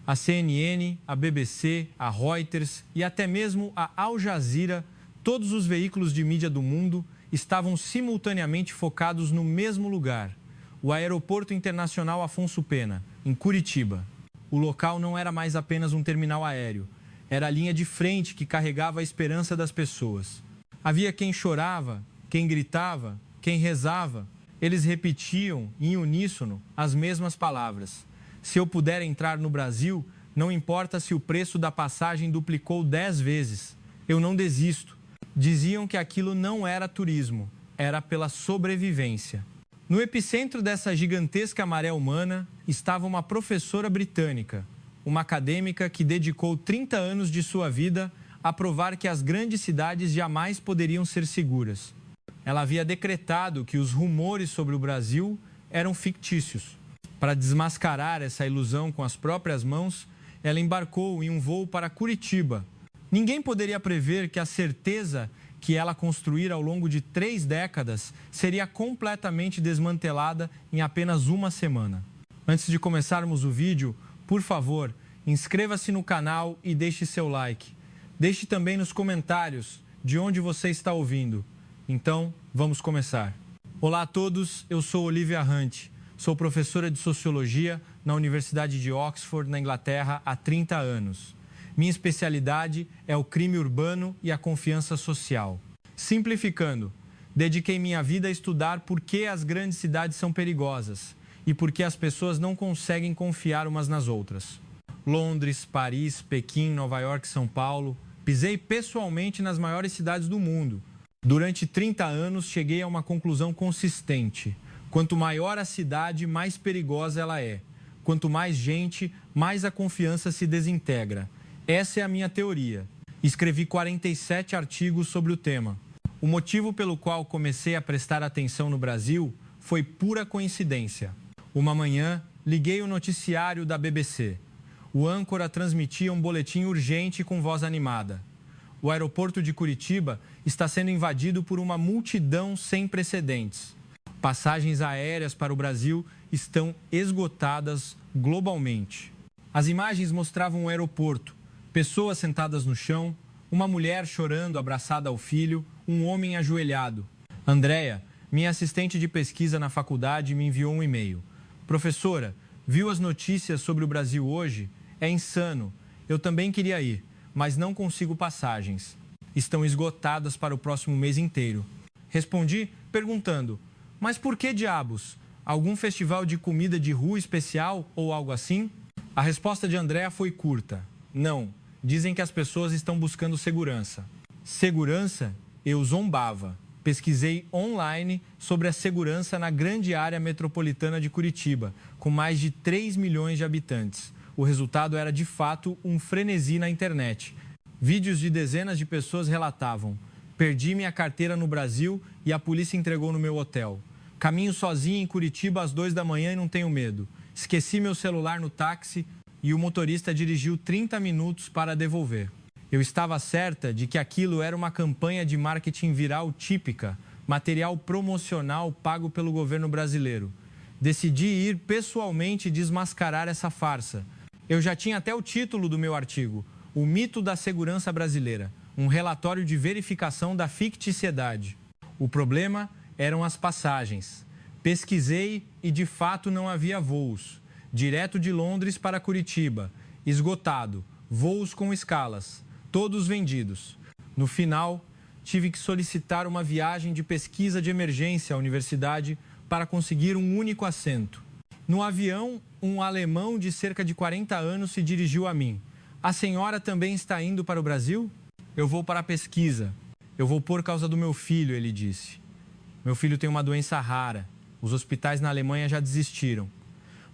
A CNN, a BBC, a Reuters e até mesmo a Al Jazeera, todos os veículos de mídia do mundo, estavam simultaneamente focados no mesmo lugar, o Aeroporto Internacional Afonso Pena, em Curitiba. O local não era mais apenas um terminal aéreo, era a linha de frente que carregava a esperança das pessoas. Havia quem chorava, quem gritava, quem rezava. Eles repetiam, em uníssono, as mesmas palavras. Se eu puder entrar no Brasil, não importa se o preço da passagem duplicou 10 vezes. Eu não desisto. Diziam que aquilo não era turismo, era pela sobrevivência. No epicentro dessa gigantesca maré humana estava uma professora britânica, uma acadêmica que dedicou 30 anos de sua vida a provar que as grandes cidades jamais poderiam ser seguras. Ela havia decretado que os rumores sobre o Brasil eram fictícios. Para desmascarar essa ilusão com as próprias mãos, ela embarcou em um voo para Curitiba. Ninguém poderia prever que a certeza que ela construíra ao longo de 3 décadas seria completamente desmantelada em apenas uma semana. Antes de começarmos o vídeo, por favor, inscreva-se no canal e deixe seu like. Deixe também nos comentários de onde você está ouvindo. Então, vamos começar. Olá a todos, eu sou Olivia Hunt. Sou professora de Sociologia na Universidade de Oxford, na Inglaterra, há 30 anos. Minha especialidade é o crime urbano e a confiança social. Simplificando, dediquei minha vida a estudar por que as grandes cidades são perigosas e por que as pessoas não conseguem confiar umas nas outras. Londres, Paris, Pequim, Nova York, São Paulo. Pisei pessoalmente nas maiores cidades do mundo. Durante 30 anos, cheguei a uma conclusão consistente. Quanto maior a cidade, mais perigosa ela é. Quanto mais gente, mais a confiança se desintegra. Essa é a minha teoria. Escrevi 47 artigos sobre o tema. O motivo pelo qual comecei a prestar atenção no Brasil foi pura coincidência. Uma manhã, liguei o noticiário da BBC. O âncora transmitia um boletim urgente com voz animada. O aeroporto de Curitiba está sendo invadido por uma multidão sem precedentes. Passagens aéreas para o Brasil estão esgotadas globalmente. As imagens mostravam o aeroporto, pessoas sentadas no chão, uma mulher chorando abraçada ao filho, um homem ajoelhado. Andréia, minha assistente de pesquisa na faculdade, me enviou um e-mail. Professora, viu as notícias sobre o Brasil hoje? É insano. Eu também queria ir, mas não consigo passagens. Estão esgotadas para o próximo mês inteiro. Respondi perguntando: mas por que diabos? Algum festival de comida de rua especial ou algo assim? A resposta de Andréia foi curta. Não, dizem que as pessoas estão buscando segurança. Segurança? Eu zombava. Pesquisei online sobre a segurança na grande área metropolitana de Curitiba, com mais de 3 milhões de habitantes. O resultado era, de fato, um frenesi na internet. Vídeos de dezenas de pessoas relatavam: perdi minha carteira no Brasil e a polícia entregou no meu hotel. Caminho sozinho em Curitiba às 2 da manhã e não tenho medo. Esqueci meu celular no táxi e o motorista dirigiu 30 minutos para devolver. Eu estava certa de que aquilo era uma campanha de marketing viral típica, material promocional pago pelo governo brasileiro. Decidi ir pessoalmente desmascarar essa farsa. Eu já tinha até o título do meu artigo: O Mito da Segurança Brasileira, um relatório de verificação da ficticiedade. O problema eram as passagens. Pesquisei e, de fato, não havia voos. Direto de Londres para Curitiba, esgotado, voos com escalas, todos vendidos. No final, tive que solicitar uma viagem de pesquisa de emergência à universidade para conseguir um único assento. No avião, um alemão de cerca de 40 anos se dirigiu a mim. A senhora também está indo para o Brasil? Eu vou para a pesquisa. Eu vou por causa do meu filho, ele disse. Meu filho tem uma doença rara. Os hospitais na Alemanha já desistiram.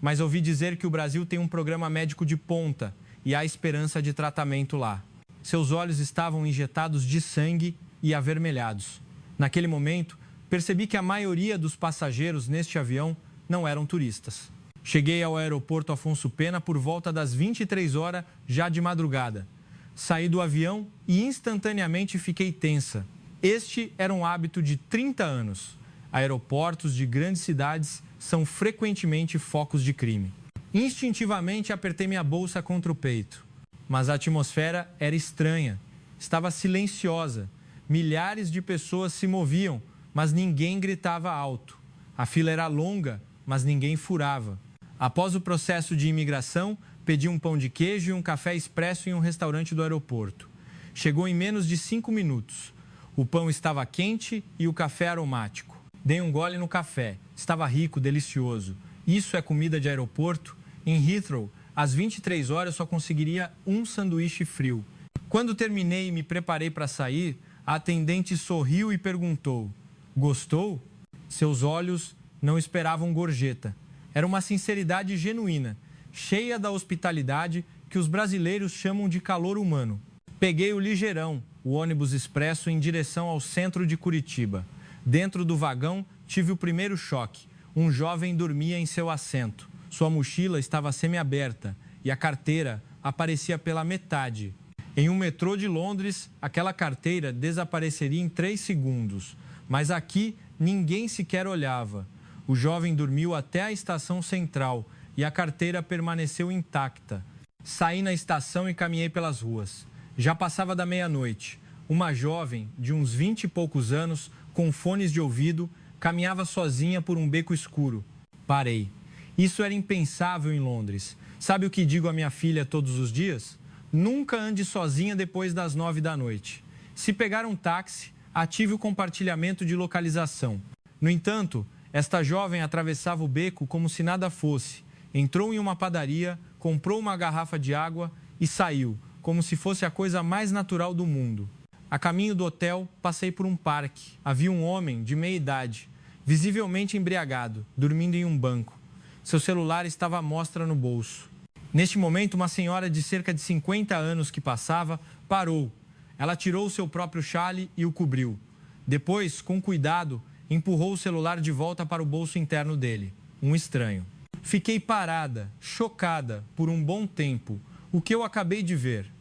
Mas ouvi dizer que o Brasil tem um programa médico de ponta e há esperança de tratamento lá. Seus olhos estavam injetados de sangue e avermelhados. Naquele momento, percebi que a maioria dos passageiros neste avião não eram turistas. Cheguei ao aeroporto Afonso Pena por volta das 23 horas, já de madrugada. Saí do avião e instantaneamente fiquei tensa. Este era um hábito de 30 anos. Aeroportos de grandes cidades são frequentemente focos de crime. Instintivamente apertei minha bolsa contra o peito. Mas a atmosfera era estranha. Estava silenciosa. Milhares de pessoas se moviam, mas ninguém gritava alto. A fila era longa, mas ninguém furava. Após o processo de imigração, pedi um pão de queijo e um café expresso em um restaurante do aeroporto. Chegou em menos de 5 minutos. O pão estava quente e o café aromático. Dei um gole no café. Estava rico, delicioso. Isso é comida de aeroporto? Em Heathrow, às 23 horas, só conseguiria um sanduíche frio. Quando terminei e me preparei para sair, a atendente sorriu e perguntou: "Gostou?" Seus olhos não esperavam gorjeta. Era uma sinceridade genuína, cheia da hospitalidade que os brasileiros chamam de calor humano. Peguei o Ligeirão, o ônibus expresso, em direção ao centro de Curitiba. Dentro do vagão, tive o primeiro choque. Um jovem dormia em seu assento. Sua mochila estava semiaberta e a carteira aparecia pela metade. Em um metrô de Londres, aquela carteira desapareceria em 3 segundos. Mas aqui, ninguém sequer olhava. O jovem dormiu até a estação central e a carteira permaneceu intacta. Saí na estação e caminhei pelas ruas. Já passava da meia-noite. Uma jovem, de uns 20 e poucos anos, com fones de ouvido, caminhava sozinha por um beco escuro. Parei. Isso era impensável em Londres. Sabe o que digo à minha filha todos os dias? Nunca ande sozinha depois das 9 da noite. Se pegar um táxi, ative o compartilhamento de localização. No entanto, esta jovem atravessava o beco como se nada fosse. Entrou em uma padaria, comprou uma garrafa de água e saiu, como se fosse a coisa mais natural do mundo. A caminho do hotel, passei por um parque. Havia um homem de meia idade, visivelmente embriagado, dormindo em um banco. Seu celular estava à mostra no bolso. Neste momento, uma senhora de cerca de 50 anos que passava parou. Ela tirou o seu próprio chale e o cobriu. Depois, com cuidado, empurrou o celular de volta para o bolso interno dele. Um estranho. Fiquei parada, chocada, por um bom tempo. O que eu acabei de ver?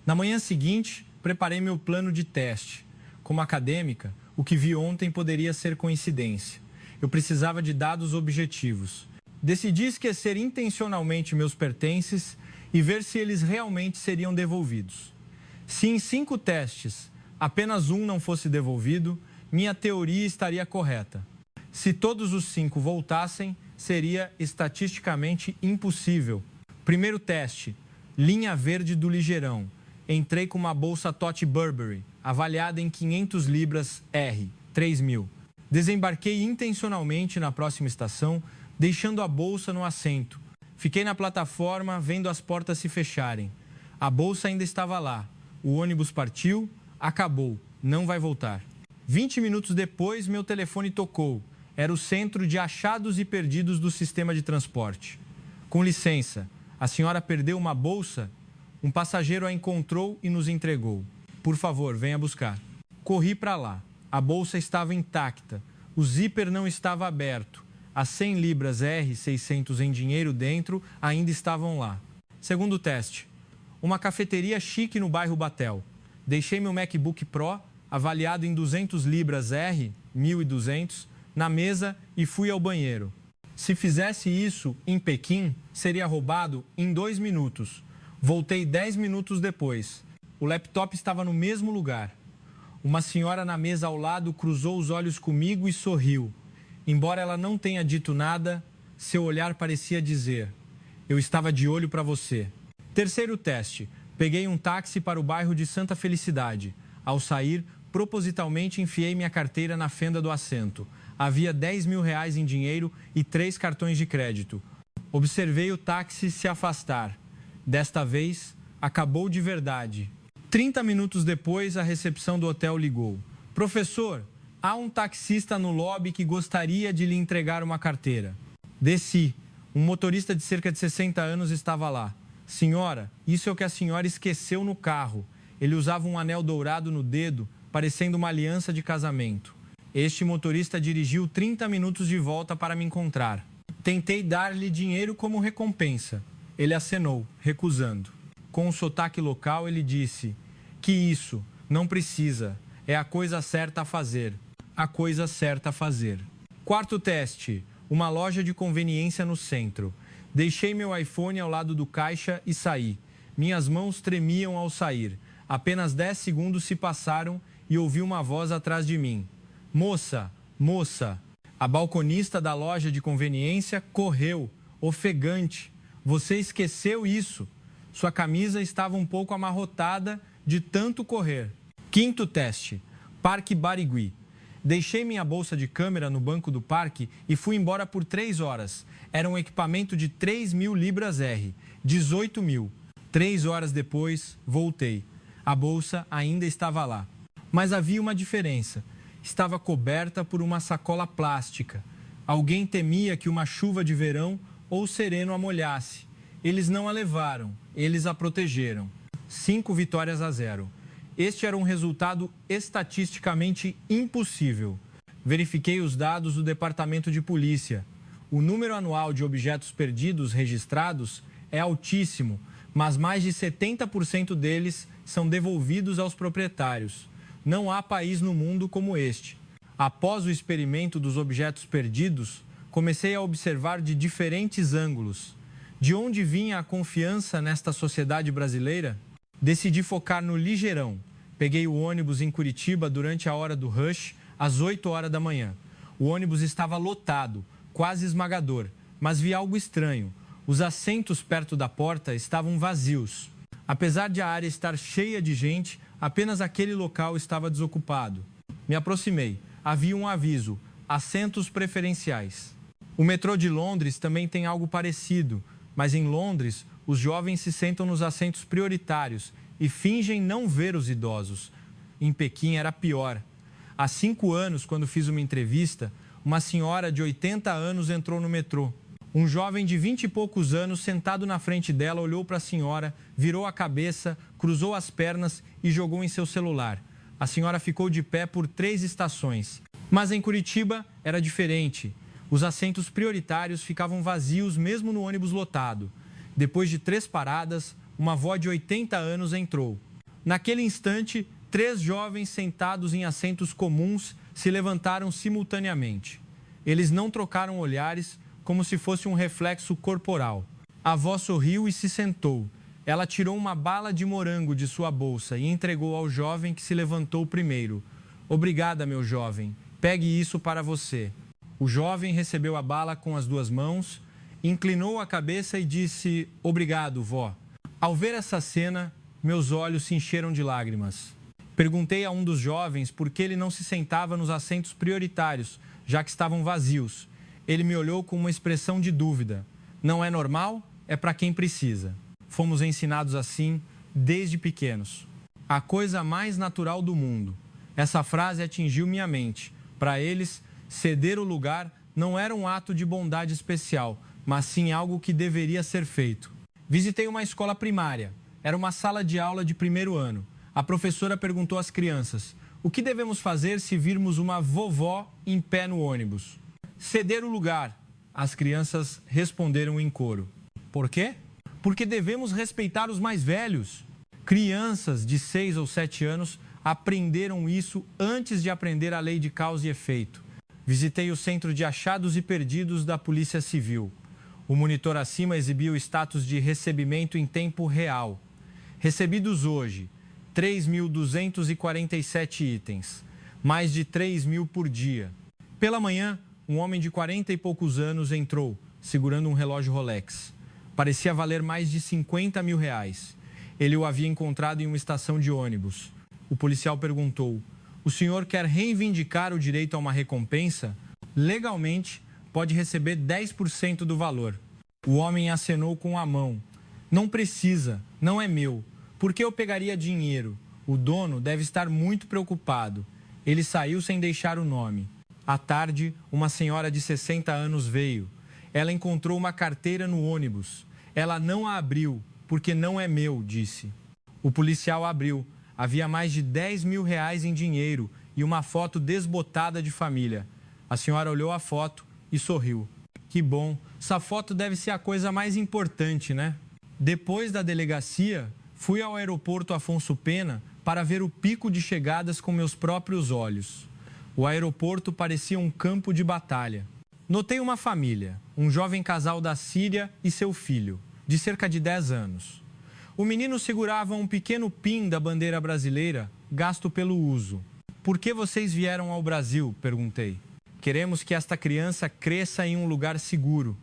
Na manhã seguinte, preparei meu plano de teste. Como acadêmica, o que vi ontem poderia ser coincidência. Eu precisava de dados objetivos. Decidi esquecer intencionalmente meus pertences e ver se eles realmente seriam devolvidos. Se em 5 testes apenas um não fosse devolvido, minha teoria estaria correta. Se todos os 5 voltassem, seria estatisticamente impossível. Primeiro teste, linha verde do Ligeirão. Entrei com uma bolsa Tote Burberry, avaliada em 500 libras R, 3.000. Desembarquei intencionalmente na próxima estação, deixando a bolsa no assento. Fiquei na plataforma, vendo as portas se fecharem. A bolsa ainda estava lá. O ônibus partiu, acabou, não vai voltar. 20 minutos depois, meu telefone tocou. Era o centro de achados e perdidos do sistema de transporte. Com licença, a senhora perdeu uma bolsa? Um passageiro a encontrou e nos entregou. Por favor, venha buscar. Corri para lá. A bolsa estava intacta. O zíper não estava aberto. As 100 libras R600 em dinheiro dentro ainda estavam lá. Segundo teste. Uma cafeteria chique no bairro Batel. Deixei meu MacBook Pro, avaliado em 200 libras R, 1.200, na mesa e fui ao banheiro. Se fizesse isso em Pequim, seria roubado em 2 minutos. Voltei 10 minutos depois. O laptop estava no mesmo lugar. Uma senhora na mesa ao lado cruzou os olhos comigo e sorriu. Embora ela não tenha dito nada, seu olhar parecia dizer: "Eu estava de olho para você." Terceiro teste. Peguei um táxi para o bairro de Santa Felicidade. Ao sair, propositalmente enfiei minha carteira na fenda do assento. Havia 10.000 reais em dinheiro e 3 cartões de crédito. Observei o táxi se afastar. Desta vez, acabou de verdade. 30 minutos depois, a recepção do hotel ligou. "Professor, há um taxista no lobby que gostaria de lhe entregar uma carteira." Desci. Um motorista de cerca de 60 anos estava lá. "Senhora, isso é o que a senhora esqueceu no carro." Ele usava um anel dourado no dedo, parecendo uma aliança de casamento. Este motorista dirigiu 30 minutos de volta para me encontrar. Tentei dar-lhe dinheiro como recompensa. Ele acenou, recusando. Com um sotaque local, ele disse: "Que isso? Não precisa. É a coisa certa a fazer." A coisa certa a fazer. Quarto teste. Uma loja de conveniência no centro. Deixei meu iPhone ao lado do caixa e saí. Minhas mãos tremiam ao sair. Apenas 10 segundos se passaram e ouvi uma voz atrás de mim. Moça, moça. A balconista da loja de conveniência correu, ofegante. Você esqueceu isso. Sua camisa estava um pouco amarrotada de tanto correr. Quinto teste. Parque Barigui. Deixei minha bolsa de câmera no banco do parque e fui embora por 3 horas. Era um equipamento de 3.000 libras-R, 18 mil. 3 horas depois, voltei. A bolsa ainda estava lá. Mas havia uma diferença. Estava coberta por uma sacola plástica. Alguém temia que uma chuva de verão ou sereno a molhasse. Eles não a levaram, eles a protegeram. 5-0. Este era um resultado estatisticamente impossível. Verifiquei os dados do Departamento de Polícia. O número anual de objetos perdidos registrados é altíssimo, mas mais de 70% deles são devolvidos aos proprietários. Não há país no mundo como este. Após o experimento dos objetos perdidos, comecei a observar de diferentes ângulos. De onde vinha a confiança nesta sociedade brasileira? Decidi focar no ligeirão. Peguei o ônibus em Curitiba durante a hora do rush, às 8 horas da manhã. O ônibus estava lotado, quase esmagador, mas vi algo estranho. Os assentos perto da porta estavam vazios. Apesar de a área estar cheia de gente, apenas aquele local estava desocupado. Me aproximei. Havia um aviso: assentos preferenciais. O metrô de Londres também tem algo parecido, mas em Londres, os jovens se sentam nos assentos prioritários e fingem não ver os idosos. Em Pequim era pior. Há 5 anos, quando fiz uma entrevista, uma senhora de 80 anos entrou no metrô. Um jovem de 20 e poucos anos, sentado na frente dela, olhou para a senhora, virou a cabeça, cruzou as pernas e jogou em seu celular. A senhora ficou de pé por 3 estações. Mas em Curitiba era diferente. Os assentos prioritários ficavam vazios mesmo no ônibus lotado. Depois de 3 paradas, uma avó de 80 anos entrou. Naquele instante, 3 jovens sentados em assentos comuns se levantaram simultaneamente. Eles não trocaram olhares, como se fosse um reflexo corporal. A avó sorriu e se sentou. Ela tirou uma bala de morango de sua bolsa e entregou ao jovem que se levantou primeiro. Obrigada, meu jovem. Pegue isso para você. O jovem recebeu a bala com as 2 mãos, inclinou a cabeça e disse: obrigado, vó. Ao ver essa cena, meus olhos se encheram de lágrimas. Perguntei a um dos jovens por que ele não se sentava nos assentos prioritários, já que estavam vazios. Ele me olhou com uma expressão de dúvida. Não é normal? É para quem precisa. Fomos ensinados assim desde pequenos. A coisa mais natural do mundo. Essa frase atingiu minha mente. Para eles, ceder o lugar não era um ato de bondade especial, mas sim algo que deveria ser feito. Visitei uma escola primária. Era uma sala de aula de 1º ano. A professora perguntou às crianças: o que devemos fazer se virmos uma vovó em pé no ônibus? Ceder o lugar. As crianças responderam em coro. Por quê? Porque devemos respeitar os mais velhos. Crianças de 6 ou 7 anos aprenderam isso antes de aprender a lei de causa e efeito. Visitei o Centro de Achados e Perdidos da Polícia Civil. O monitor acima exibia o status de recebimento em tempo real. Recebidos hoje, 3.247 itens, mais de 3.000 por dia. Pela manhã, um homem de 40 e poucos anos entrou, segurando um relógio Rolex. Parecia valer mais de 50 mil reais. Ele o havia encontrado em uma estação de ônibus. O policial perguntou: o senhor quer reivindicar o direito a uma recompensa? Legalmente, pode receber 10% do valor. O homem acenou com a mão. Não precisa, não é meu. Por que eu pegaria dinheiro? O dono deve estar muito preocupado. Ele saiu sem deixar o nome. À tarde, uma senhora de 60 anos veio. Ela encontrou uma carteira no ônibus. Ela não a abriu, porque não é meu, disse. O policial abriu. Havia mais de 10 mil reais em dinheiro e uma foto desbotada de família. A senhora olhou a foto e sorriu. Que bom, essa foto deve ser a coisa mais importante, né? Depois da delegacia, fui ao aeroporto Afonso Pena para ver o pico de chegadas com meus próprios olhos. O aeroporto parecia um campo de batalha. Notei uma família, um jovem casal da Síria e seu filho, de cerca de 10 anos. O menino segurava um pequeno pin da bandeira brasileira, gasto pelo uso. Por que vocês vieram ao Brasil? Perguntei. Queremos que esta criança cresça em um lugar seguro.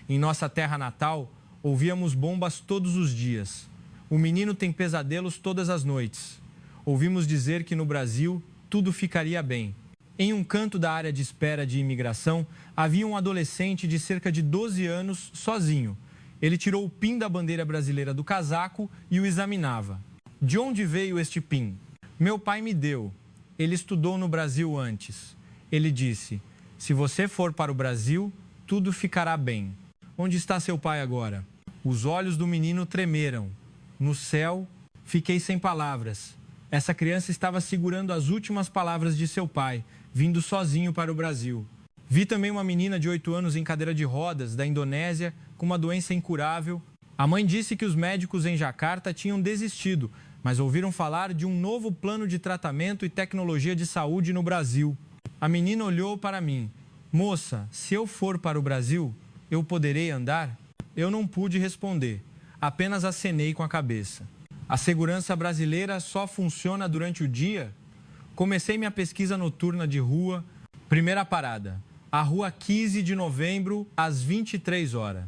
Em nossa terra natal, ouvíamos bombas todos os dias. O menino tem pesadelos todas as noites. Ouvimos dizer que no Brasil tudo ficaria bem. Em um canto da área de espera de imigração, havia um adolescente de cerca de 12 anos sozinho. Ele tirou o pin da bandeira brasileira do casaco e o examinava. De onde veio este pin? Meu pai me deu. Ele estudou no Brasil antes. Ele disse: se você for para o Brasil, tudo ficará bem. Onde está seu pai agora? Os olhos do menino tremeram. No céu, fiquei sem palavras. Essa criança estava segurando as últimas palavras de seu pai, vindo sozinho para o Brasil. Vi também uma menina de 8 anos em cadeira de rodas, da Indonésia, com uma doença incurável. A mãe disse que os médicos em Jacarta tinham desistido, mas ouviram falar de um novo plano de tratamento e tecnologia de saúde no Brasil. A menina olhou para mim. Moça, se eu for para o Brasil, eu poderei andar? Eu não pude responder, apenas acenei com a cabeça. A segurança brasileira só funciona durante o dia? Comecei minha pesquisa noturna de rua. Primeira parada, a rua 15 de novembro, às 23 horas.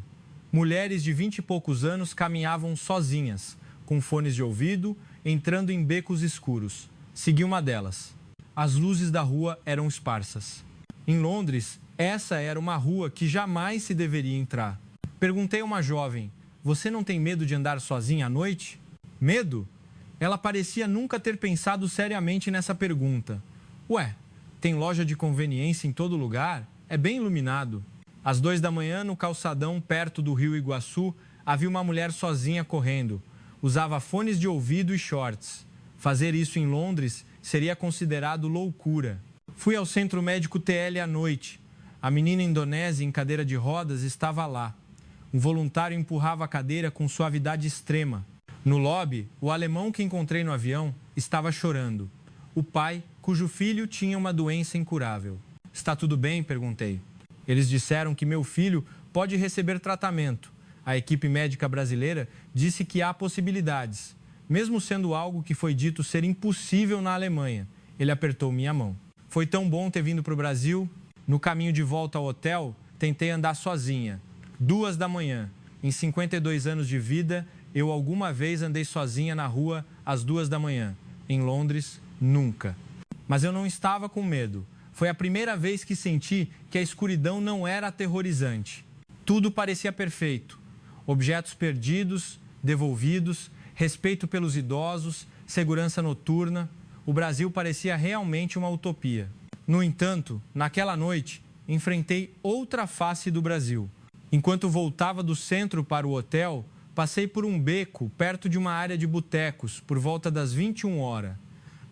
Mulheres de 20 e poucos anos caminhavam sozinhas, com fones de ouvido, entrando em becos escuros. Segui uma delas. As luzes da rua eram esparsas. Em Londres, essa era uma rua que jamais se deveria entrar. Perguntei a uma jovem: você não tem medo de andar sozinha à noite? Medo? Ela parecia nunca ter pensado seriamente nessa pergunta. Ué, tem loja de conveniência em todo lugar? É bem iluminado. Às 2 da manhã, no calçadão perto do rio Iguaçu, havia uma mulher sozinha correndo. Usava fones de ouvido e shorts. Fazer isso em Londres seria considerado loucura. Fui ao centro médico TL à noite. A menina indonésia em cadeira de rodas estava lá. Um voluntário empurrava a cadeira com suavidade extrema. No lobby, o alemão que encontrei no avião estava chorando. O pai, cujo filho tinha uma doença incurável. Está tudo bem? Perguntei. Eles disseram que meu filho pode receber tratamento. A equipe médica brasileira disse que há possibilidades, mesmo sendo algo que foi dito ser impossível na Alemanha. Ele apertou minha mão. Foi tão bom ter vindo para o Brasil. No caminho de volta ao hotel, tentei andar sozinha. 2 da manhã. Em 52 anos de vida, eu alguma vez andei sozinha na rua às 2 da manhã. Em Londres, nunca. Mas eu não estava com medo. Foi a primeira vez que senti que a escuridão não era aterrorizante. Tudo parecia perfeito. Objetos perdidos, devolvidos, respeito pelos idosos, segurança noturna. O Brasil parecia realmente uma utopia. No entanto, naquela noite, enfrentei outra face do Brasil. Enquanto voltava do centro para o hotel, passei por um beco perto de uma área de botecos, por volta das 21 horas.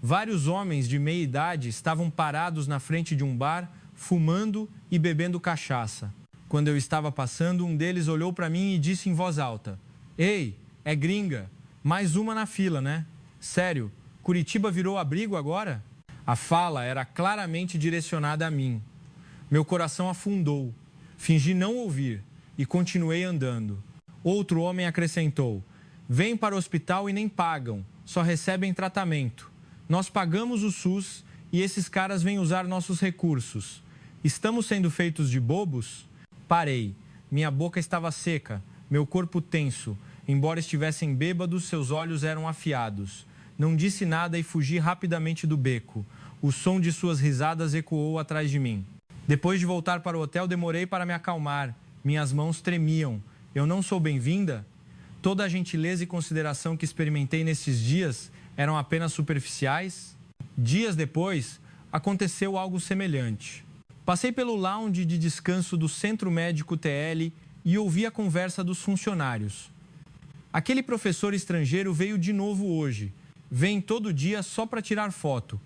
Vários homens de meia idade estavam parados na frente de um bar, fumando e bebendo cachaça. Quando eu estava passando, um deles olhou para mim e disse em voz alta: Ei, é gringa, mais uma na fila, né? Sério, Curitiba virou abrigo agora? A fala era claramente direcionada a mim. Meu coração afundou. Fingi não ouvir e continuei andando. Outro homem acrescentou: vêm para o hospital e nem pagam, só recebem tratamento. Nós pagamos o SUS e esses caras vêm usar nossos recursos. Estamos sendo feitos de bobos? Parei. Minha boca estava seca, meu corpo tenso. Embora estivessem bêbados, seus olhos eram afiados. Não disse nada e fugi rapidamente do beco. O som de suas risadas ecoou atrás de mim. Depois de voltar para o hotel, demorei para me acalmar. Minhas mãos tremiam. Eu não sou bem-vinda? Toda a gentileza e consideração que experimentei nesses dias eram apenas superficiais? Dias depois, aconteceu algo semelhante. Passei pelo lounge de descanso do Centro Médico TL e ouvi a conversa dos funcionários. Aquele professor estrangeiro veio de novo hoje. Vem todo dia só para tirar foto.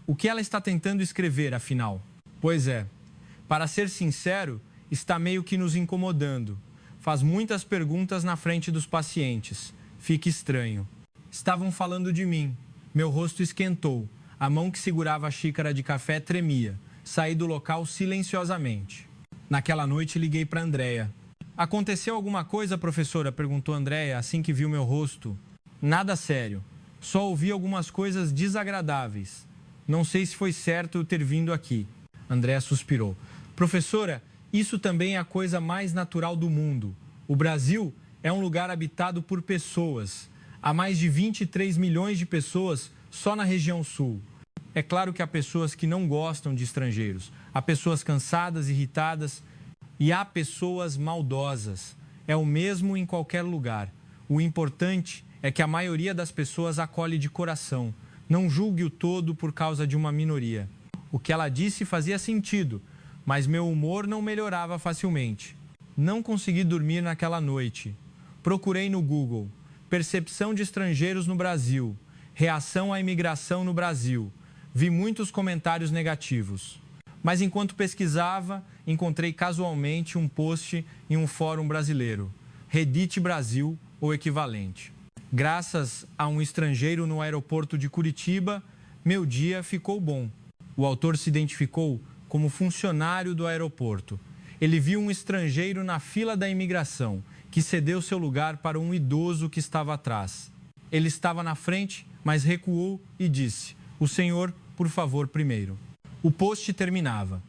O que ela está tentando escrever, afinal? Pois é, para ser sincero, está meio que nos incomodando. Faz muitas perguntas na frente dos pacientes. Fica estranho. Estavam falando de mim. Meu rosto esquentou. A mão que segurava a xícara de café tremia. Saí do local silenciosamente. Naquela noite, liguei para Andréia. Aconteceu alguma coisa, professora? Perguntou Andréia assim que viu meu rosto. Nada sério. Só ouvi algumas coisas desagradáveis. Não sei se foi certo eu ter vindo aqui. Andréia suspirou. Professora, isso também é a coisa mais natural do mundo. O Brasil é um lugar habitado por pessoas. Há mais de 23 milhões de pessoas só na região sul. É claro que há pessoas que não gostam de estrangeiros. Há pessoas cansadas, irritadas e há pessoas maldosas. É o mesmo em qualquer lugar. O importante é que a maioria das pessoas acolhe de coração. Não julgue o todo por causa de uma minoria. O que ela disse fazia sentido, mas meu humor não melhorava facilmente. Não consegui dormir naquela noite. Procurei no Google: percepção de estrangeiros no Brasil, reação à imigração no Brasil. Vi muitos comentários negativos. Mas enquanto pesquisava, encontrei casualmente um post em um fórum brasileiro, Reddit Brasil ou equivalente. Graças a um estrangeiro no aeroporto de Curitiba, meu dia ficou bom. O autor se identificou como funcionário do aeroporto. Ele viu um estrangeiro na fila da imigração, que cedeu seu lugar para um idoso que estava atrás. Ele estava na frente, mas recuou e disse: "O senhor, por favor, primeiro." O post terminava.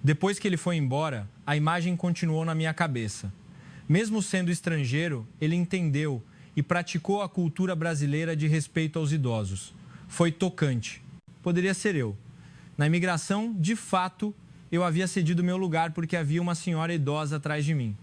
Depois que ele foi embora, a imagem continuou na minha cabeça. Mesmo sendo estrangeiro, ele entendeu e praticou a cultura brasileira de respeito aos idosos. Foi tocante. Poderia ser eu. Na imigração, de fato, eu havia cedido meu lugar porque havia uma senhora idosa atrás de mim.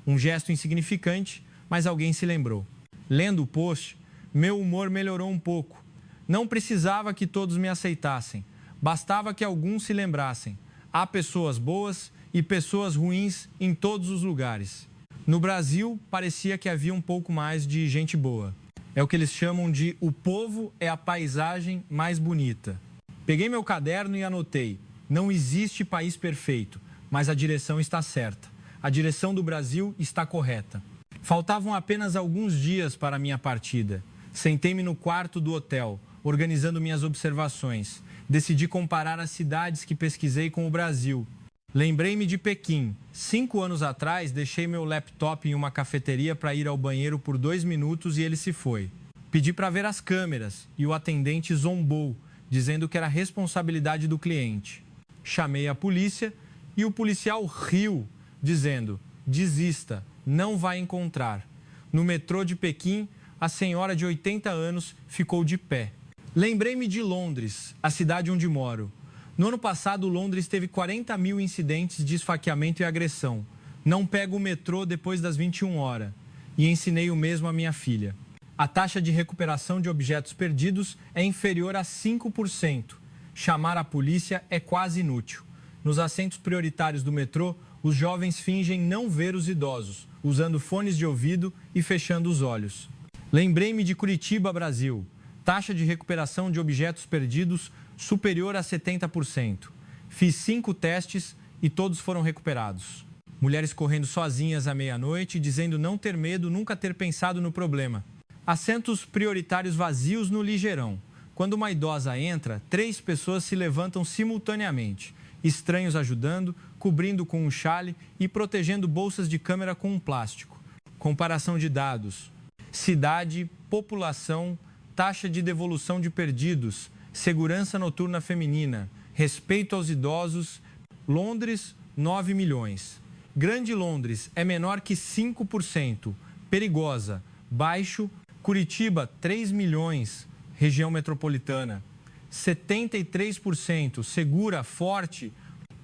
Um gesto insignificante, mas alguém se lembrou. Lendo o post, meu humor melhorou um pouco. Não precisava que todos me aceitassem. Bastava que alguns se lembrassem. Há pessoas boas e pessoas ruins em todos os lugares. No Brasil, parecia que havia um pouco mais de gente boa. É o que eles chamam de "o povo é a paisagem mais bonita". Peguei meu caderno e anotei: não existe país perfeito, mas a direção está certa. A direção do Brasil está correta. Faltavam apenas alguns dias para a minha partida. Sentei-me no quarto do hotel, organizando minhas observações. Decidi comparar as cidades que pesquisei com o Brasil. Lembrei-me de Pequim. 5 anos atrás, deixei meu laptop em uma cafeteria para ir ao banheiro por 2 minutos e ele se foi. Pedi para ver as câmeras e o atendente zombou, dizendo que era responsabilidade do cliente. Chamei a polícia e o policial riu, dizendo: "Desista, não vai encontrar." No metrô de Pequim, a senhora de 80 anos ficou de pé. Lembrei-me de Londres, a cidade onde moro. No ano passado, Londres teve 40 mil incidentes de esfaqueamento e agressão. Não pego o metrô depois das 21 horas. E ensinei o mesmo à minha filha. A taxa de recuperação de objetos perdidos é inferior a 5%. Chamar a polícia é quase inútil. Nos assentos prioritários do metrô, os jovens fingem não ver os idosos, usando fones de ouvido e fechando os olhos. Lembrei-me de Curitiba, Brasil. Taxa de recuperação de objetos perdidos superior a 70%. Fiz 5 testes e todos foram recuperados. Mulheres correndo sozinhas à meia-noite, dizendo não ter medo, nunca ter pensado no problema. Assentos prioritários vazios no Ligeirão. Quando uma idosa entra, 3 pessoas se levantam simultaneamente. Estranhos ajudando, cobrindo com um chale e protegendo bolsas de câmera com um plástico. Comparação de dados. Cidade, população, taxa de devolução de perdidos, segurança noturna feminina, respeito aos idosos. Londres, 9 milhões. Grande Londres é menor que 5%. Perigosa, baixo. Curitiba, 3 milhões. Região metropolitana. 73%. Segura, forte.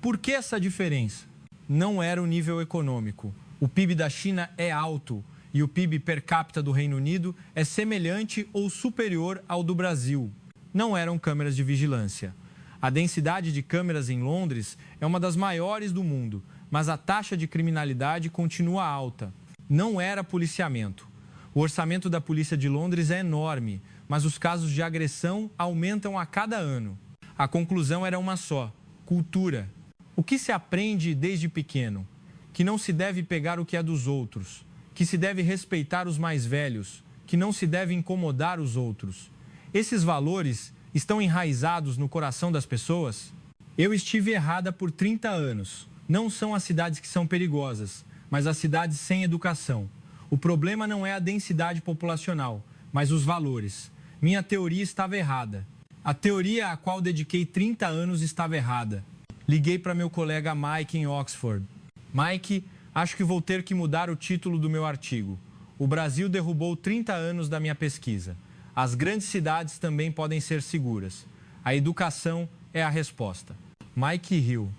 Por que essa diferença? Não era o nível econômico. O PIB da China é alto e o PIB per capita do Reino Unido é semelhante ou superior ao do Brasil. Não eram câmeras de vigilância. A densidade de câmeras em Londres é uma das maiores do mundo, mas a taxa de criminalidade continua alta. Não era policiamento. O orçamento da polícia de Londres é enorme, mas os casos de agressão aumentam a cada ano. A conclusão era uma só: cultura. O que se aprende desde pequeno? Que não se deve pegar o que é dos outros, que se deve respeitar os mais velhos, que não se deve incomodar os outros. Esses valores estão enraizados no coração das pessoas? Eu estive errada por 30 anos. Não são as cidades que são perigosas, mas as cidades sem educação. O problema não é a densidade populacional, mas os valores. Minha teoria estava errada. A teoria à qual dediquei 30 anos estava errada. Liguei para meu colega Mike em Oxford. Mike, acho que vou ter que mudar o título do meu artigo. O Brasil derrubou 30 anos da minha pesquisa. As grandes cidades também podem ser seguras. A educação é a resposta. Mike riu.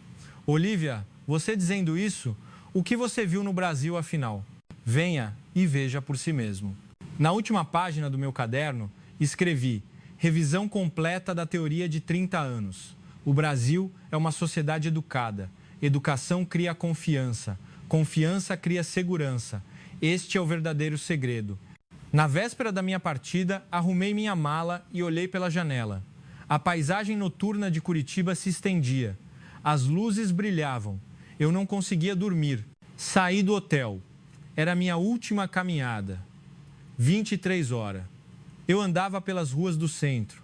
Olivia, você dizendo isso, o que você viu no Brasil afinal? Venha e veja por si mesmo. Na última página do meu caderno, escrevi revisão completa da teoria de 30 anos. O Brasil é uma sociedade educada. Educação cria confiança. Confiança cria segurança. Este é o verdadeiro segredo. Na véspera da minha partida, arrumei minha mala e olhei pela janela. A paisagem noturna de Curitiba se estendia. As luzes brilhavam. Eu não conseguia dormir. Saí do hotel. Era minha última caminhada. 23 horas. Eu andava pelas ruas do centro.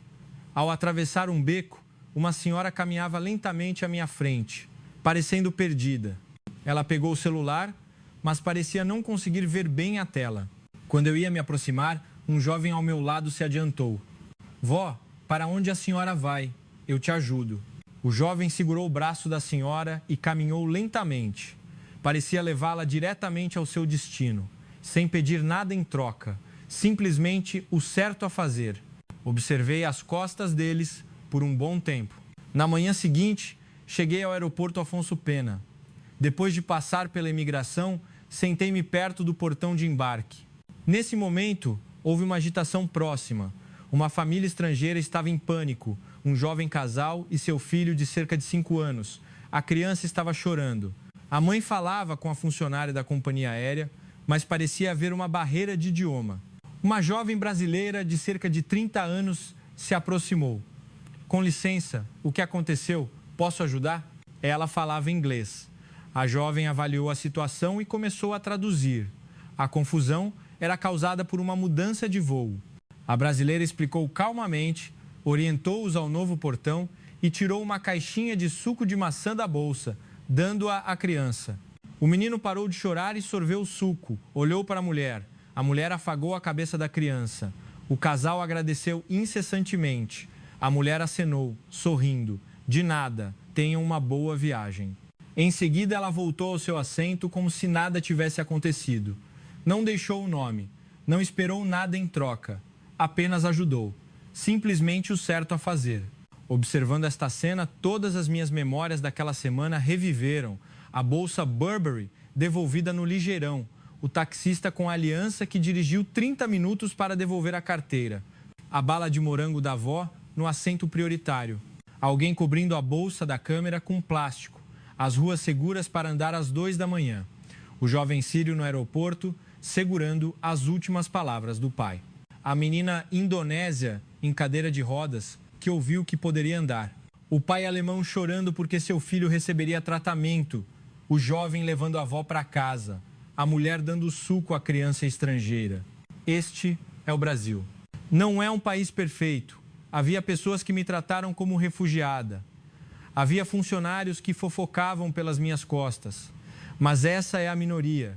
Ao atravessar um beco, uma senhora caminhava lentamente à minha frente, parecendo perdida. Ela pegou o celular, mas parecia não conseguir ver bem a tela. Quando eu ia me aproximar, um jovem ao meu lado se adiantou. Vó, para onde a senhora vai? Eu te ajudo. O jovem segurou o braço da senhora e caminhou lentamente. Parecia levá-la diretamente ao seu destino, sem pedir nada em troca, simplesmente o certo a fazer. Observei as costas deles por um bom tempo. Na manhã seguinte, cheguei ao aeroporto Afonso Pena. Depois de passar pela imigração, sentei-me perto do portão de embarque. Nesse momento, houve uma agitação próxima. Uma família estrangeira estava em pânico, um jovem casal e seu filho de cerca de 5 anos. A criança estava chorando. A mãe falava com a funcionária da companhia aérea, mas parecia haver uma barreira de idioma. Uma jovem brasileira de cerca de 30 anos se aproximou. Com licença, o que aconteceu? Posso ajudar? Ela falava inglês. A jovem avaliou a situação e começou a traduzir. A confusão era causada por uma mudança de voo. A brasileira explicou calmamente, orientou-os ao novo portão e tirou uma caixinha de suco de maçã da bolsa, dando-a à criança. O menino parou de chorar e sorveu o suco, olhou para a mulher. A mulher afagou a cabeça da criança. O casal agradeceu incessantemente. A mulher acenou, sorrindo. De nada, tenham uma boa viagem. Em seguida, ela voltou ao seu assento como se nada tivesse acontecido. Não deixou o nome, não esperou nada em troca, apenas ajudou. Simplesmente o certo a fazer. Observando esta cena, todas as minhas memórias daquela semana reviveram. A bolsa Burberry devolvida no ligeirão. O taxista com a aliança que dirigiu 30 minutos para devolver a carteira. A bala de morango da avó no assento prioritário. Alguém cobrindo a bolsa da câmera com plástico. As ruas seguras para andar às 2 da manhã. O jovem sírio no aeroporto segurando as últimas palavras do pai. A menina indonésia em cadeira de rodas que ouviu que poderia andar. O pai alemão chorando porque seu filho receberia tratamento. O jovem levando a avó para casa. A mulher dando suco à criança estrangeira. Este é o Brasil. Não é um país perfeito. Havia pessoas que me trataram como refugiada. Havia funcionários que fofocavam pelas minhas costas. Mas essa é a minoria.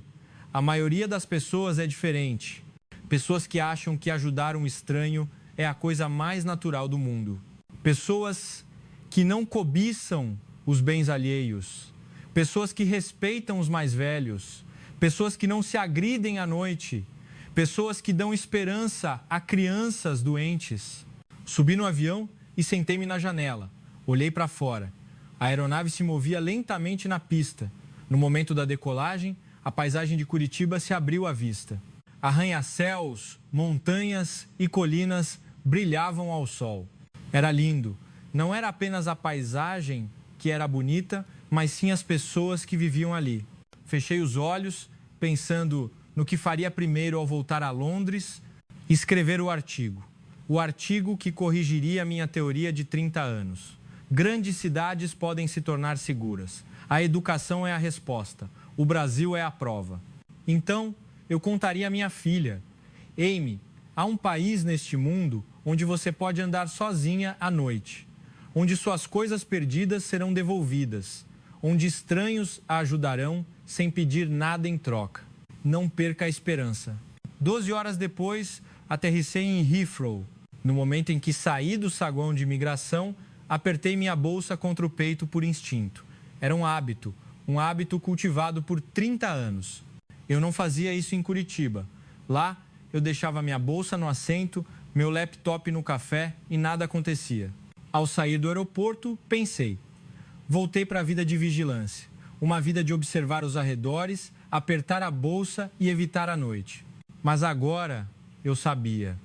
A maioria das pessoas é diferente. Pessoas que acham que ajudar um estranho é a coisa mais natural do mundo. Pessoas que não cobiçam os bens alheios. Pessoas que respeitam os mais velhos. Pessoas que não se agridem à noite. Pessoas que dão esperança a crianças doentes. Subi no avião e sentei-me na janela. Olhei para fora. A aeronave se movia lentamente na pista. No momento da decolagem, a paisagem de Curitiba se abriu à vista. Arranha-céus, montanhas e colinas brilhavam ao sol. Era lindo. Não era apenas a paisagem que era bonita, mas sim as pessoas que viviam ali. Fechei os olhos, pensando no que faria primeiro ao voltar a Londres e escrever o artigo. O artigo que corrigiria a minha teoria de 30 anos. Grandes cidades podem se tornar seguras. A educação é a resposta. O Brasil é a prova. Então, eu contaria à minha filha: Amy, há um país neste mundo onde você pode andar sozinha à noite, onde suas coisas perdidas serão devolvidas, onde estranhos a ajudarão sem pedir nada em troca. Não perca a esperança. 12 horas depois, aterrissei em Heathrow. No momento em que saí do saguão de imigração, apertei minha bolsa contra o peito por instinto. Era um hábito cultivado por 30 anos. Eu não fazia isso em Curitiba. Lá, eu deixava minha bolsa no assento, meu laptop no café e nada acontecia. Ao sair do aeroporto, pensei. Voltei para a vida de vigilância. Uma vida de observar os arredores, apertar a bolsa e evitar a noite. Mas agora eu sabia.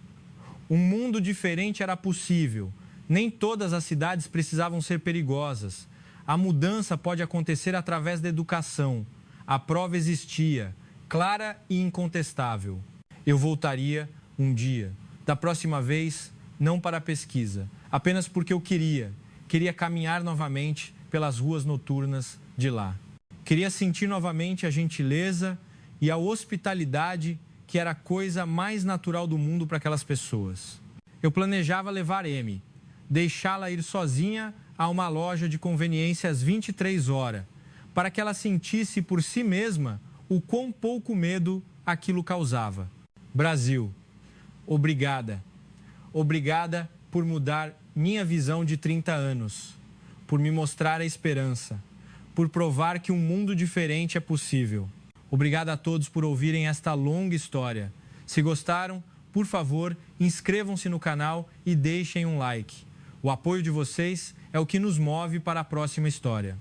Um mundo diferente era possível. Nem todas as cidades precisavam ser perigosas. A mudança pode acontecer através da educação. A prova existia, clara e incontestável. Eu voltaria um dia. Da próxima vez, não para a pesquisa, apenas porque eu queria caminhar novamente pelas ruas noturnas de lá. Queria sentir novamente a gentileza e a hospitalidade que era a coisa mais natural do mundo para aquelas pessoas. Eu planejava levar Amy, deixá-la ir sozinha a uma loja de conveniência às 23 horas, para que ela sentisse por si mesma o quão pouco medo aquilo causava. Brasil, obrigada. Obrigada por mudar minha visão de 30 anos, por me mostrar a esperança, por provar que um mundo diferente é possível. Obrigado a todos por ouvirem esta longa história. Se gostaram, por favor, inscrevam-se no canal e deixem um like. O apoio de vocês é o que nos move para a próxima história.